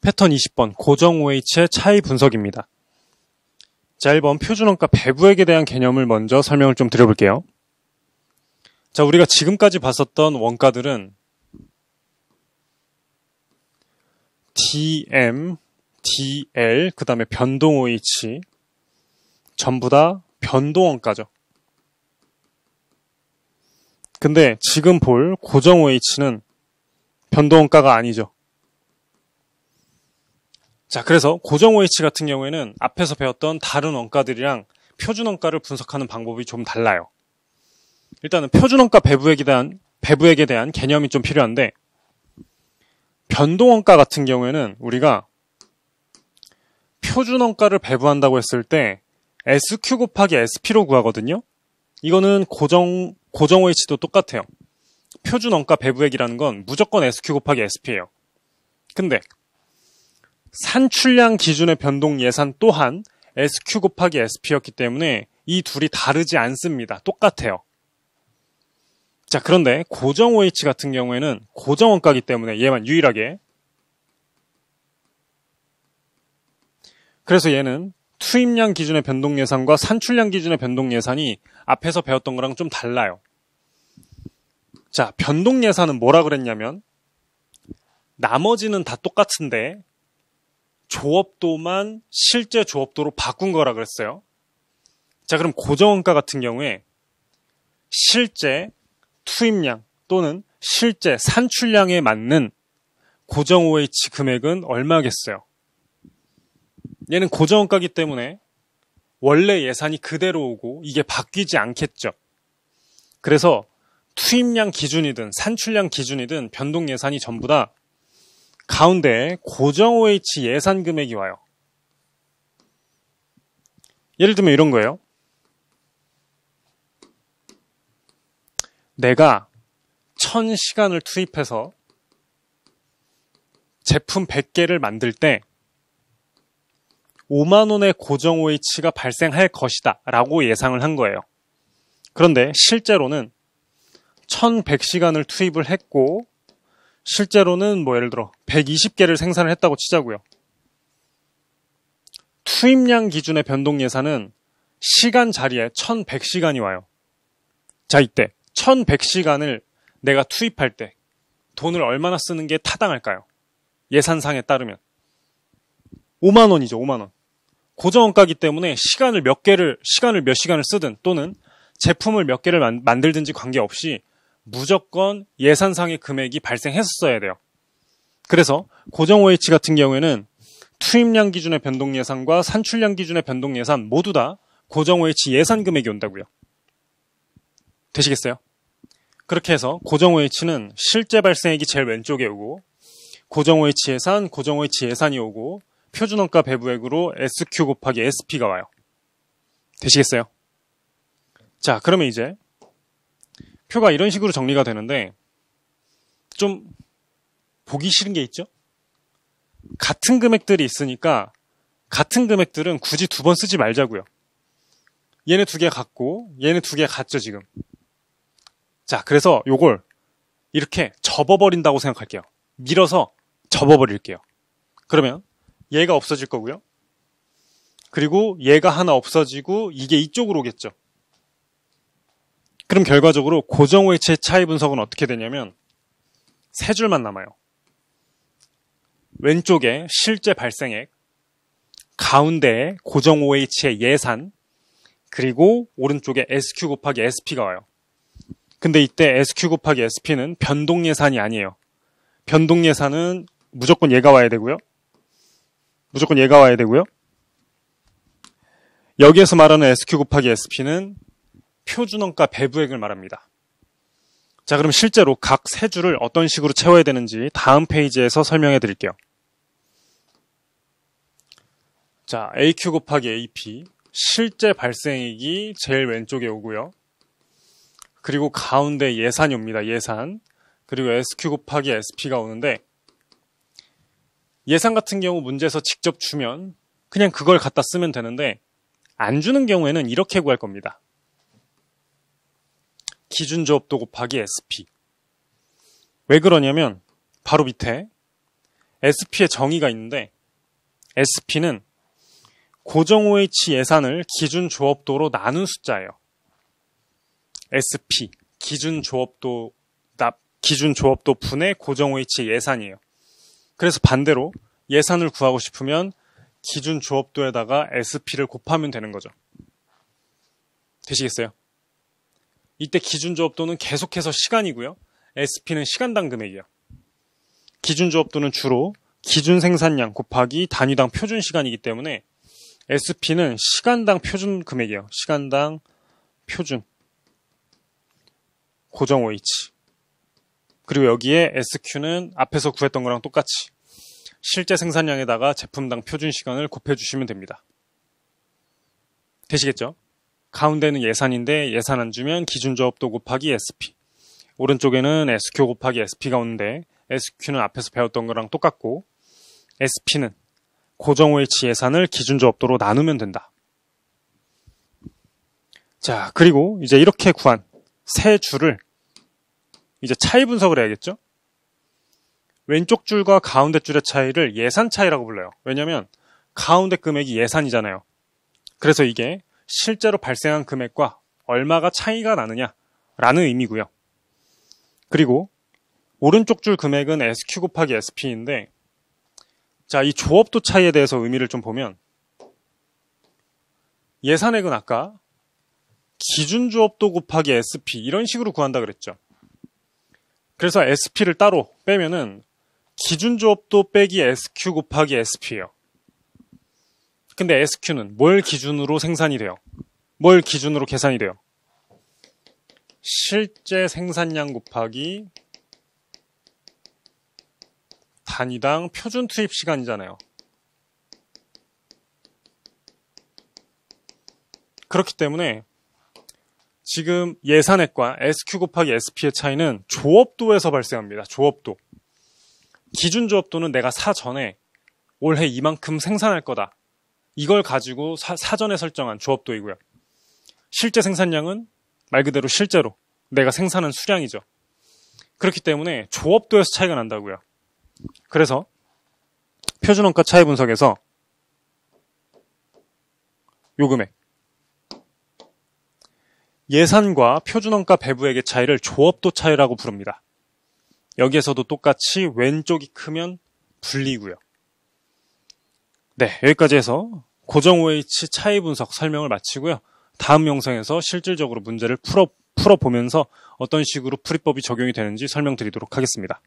패턴 20번 고정 OH의 차이 분석입니다. 자, 1번 표준원가 배부액에 대한 개념을 먼저 설명을 좀 드려볼게요. 자, 우리가 지금까지 봤었던 원가들은 DM, DL, 그 다음에 변동 OH 전부 다 변동원가죠. 근데 지금 볼 고정 OH는 변동원가가 아니죠. 자, 그래서 고정 OH 같은 경우에는 앞에서 배웠던 다른 원가들이랑 표준원가를 분석하는 방법이 좀 달라요. 일단은 표준원가 배부액에 대한 개념이 좀 필요한데, 변동원가 같은 경우에는 우리가 표준원가를 배부한다고 했을 때 SQ 곱하기 SP로 구하거든요. 이거는 고정 OH도 똑같아요. 표준원가 배부액이라는 건 무조건 SQ 곱하기 SP예요. 근데 산출량 기준의 변동 예산 또한 SQ 곱하기 SP였기 때문에 이 둘이 다르지 않습니다. 똑같아요. 자, 그런데 고정 OH 같은 경우에는 고정원가이기 때문에 얘만 유일하게, 그래서 얘는 투입량 기준의 변동 예산과 산출량 기준의 변동 예산이 앞에서 배웠던 거랑 좀 달라요. 자, 변동 예산은 뭐라 그랬냐면 나머지는 다 똑같은데 조업도만 실제 조업도로 바꾼 거라 그랬어요. 자, 그럼 고정원가 같은 경우에 실제 투입량 또는 실제 산출량에 맞는 고정 OH 금액은 얼마겠어요? 얘는 고정원가이기 때문에 원래 예산이 그대로 오고 이게 바뀌지 않겠죠. 그래서 투입량 기준이든 산출량 기준이든 변동 예산이 전부 다 가운데에 고정 OH 예산 금액이 와요. 예를 들면 이런 거예요. 내가 1000시간을 투입해서 제품 100개를 만들 때 5만원의 고정 OH가 발생할 것이다 라고 예상을 한 거예요. 그런데 실제로는 1100시간을 투입을 했고 실제로는 예를 들어 120개를 생산을 했다고 치자고요. 투입량 기준의 변동 예산은 시간 자리에 1100시간이 와요. 자, 이때 1100시간을 내가 투입할 때 돈을 얼마나 쓰는 게 타당할까요? 예산상에 따르면 5만원이죠. 5만원. 고정원가이기 때문에 시간을 몇 시간을 쓰든 또는 제품을 몇 개를 만들든지 관계없이 무조건 예산상의 금액이 발생했었어야 돼요. 그래서 고정 OH 같은 경우에는 투입량 기준의 변동 예산과 산출량 기준의 변동 예산 모두 다 고정 OH 예산 금액이 온다고요. 되시겠어요? 그렇게 해서 고정 OH는 실제 발생액이 제일 왼쪽에 오고 고정 OH 예산, 고정 OH 예산이 오고 표준원가 배부액으로 SQ 곱하기 SP가 와요. 되시겠어요? 자, 그러면 이제 표가 이런 식으로 정리가 되는데 좀 보기 싫은 게 있죠? 같은 금액들이 있으니까 같은 금액들은 굳이 두 번 쓰지 말자고요. 얘네 두 개 같고 얘네 두 개 같죠 지금. 자, 그래서 요걸 이렇게 접어버린다고 생각할게요. 밀어서 접어버릴게요. 그러면 얘가 없어질 거고요. 그리고 얘가 하나 없어지고 이게 이쪽으로 오겠죠. 그럼 결과적으로 고정 OH의 차이 분석은 어떻게 되냐면 세 줄만 남아요. 왼쪽에 실제 발생액, 가운데에 고정 OH의 예산, 그리고 오른쪽에 SQ 곱하기 SP가 와요. 근데 이때 SQ 곱하기 SP는 변동 예산이 아니에요. 변동 예산은 무조건 얘가 와야 되고요. 무조건 얘가 와야 되고요. 여기에서 말하는 SQ 곱하기 SP는 표준원가 배부액을 말합니다. 자, 그럼 실제로 각 세 줄을 어떤 식으로 채워야 되는지 다음 페이지에서 설명해 드릴게요. 자, AQ 곱하기 AP 실제 발생액이 제일 왼쪽에 오고요. 그리고 가운데 예산이 옵니다. 예산. 그리고 SQ 곱하기 SP가 오는데 예산 같은 경우 문제에서 직접 주면 그냥 그걸 갖다 쓰면 되는데 안 주는 경우에는 이렇게 구할 겁니다. 기준조업도 곱하기 SP. 왜 그러냐면 바로 밑에 SP의 정의가 있는데 SP는 고정 OH 예산을 기준 조업도로 나눈 숫자예요. SP 기준 조업도 분의 고정 OH 예산이에요. 그래서 반대로 예산을 구하고 싶으면 기준 조업도에다가 SP를 곱하면 되는 거죠. 되시겠어요? 이때 기준 조업도는 계속해서 시간이고요. SP는 시간당 금액이에요. 기준 조업도는 주로 기준 생산량 곱하기 단위당 표준 시간이기 때문에 SP는 시간당 표준 금액이에요. 시간당 표준 고정 OH. 그리고 여기에 SQ는 앞에서 구했던 거랑 똑같이 실제 생산량에다가 제품당 표준 시간을 곱해주시면 됩니다. 되시겠죠? 가운데는 예산인데 예산 안 주면 기준 조업도 곱하기 SP. 오른쪽에는 SQ 곱하기 SP가 오는데 SQ는 앞에서 배웠던 거랑 똑같고 SP는 고정 OH 예산을 기준 조업도로 나누면 된다. 자, 그리고 이제 이렇게 구한 세 줄을 이제 차이 분석을 해야겠죠? 왼쪽 줄과 가운데 줄의 차이를 예산 차이라고 불러요. 왜냐하면 가운데 금액이 예산이잖아요. 그래서 이게 실제로 발생한 금액과 얼마가 차이가 나느냐라는 의미고요. 그리고 오른쪽 줄 금액은 SQ 곱하기 SP인데 자, 이 조업도 차이에 대해서 의미를 좀 보면 예산액은 아까 기준 조업도 곱하기 SP 이런 식으로 구한다 그랬죠. 그래서 SP를 따로 빼면은 기준 조업도 빼기 SQ 곱하기 SP예요. 근데 SQ는 뭘 기준으로 생산이 돼요? 뭘 기준으로 계산이 돼요? 실제 생산량 곱하기 단위당 표준 투입 시간이잖아요. 그렇기 때문에 지금 예산액과 SQ 곱하기 SP의 차이는 조업도에서 발생합니다. 조업도. 기준 조업도는 내가 사전에 올해 이만큼 생산할 거다. 이걸 가지고 사전에 설정한 조업도이고요. 실제 생산량은 말 그대로 실제로 내가 생산한 수량이죠. 그렇기 때문에 조업도에서 차이가 난다고요. 그래서 표준원가 차이 분석에서 요 금액 예산과 표준원가 배부액의 차이를 조업도 차이라고 부릅니다. 여기에서도 똑같이 왼쪽이 크면 분리고요. 네, 여기까지 해서 고정 OH 차이 분석 설명을 마치고요. 다음 영상에서 실질적으로 문제를 풀어보면서 어떤 식으로 풀이법이 적용이 되는지 설명드리도록 하겠습니다.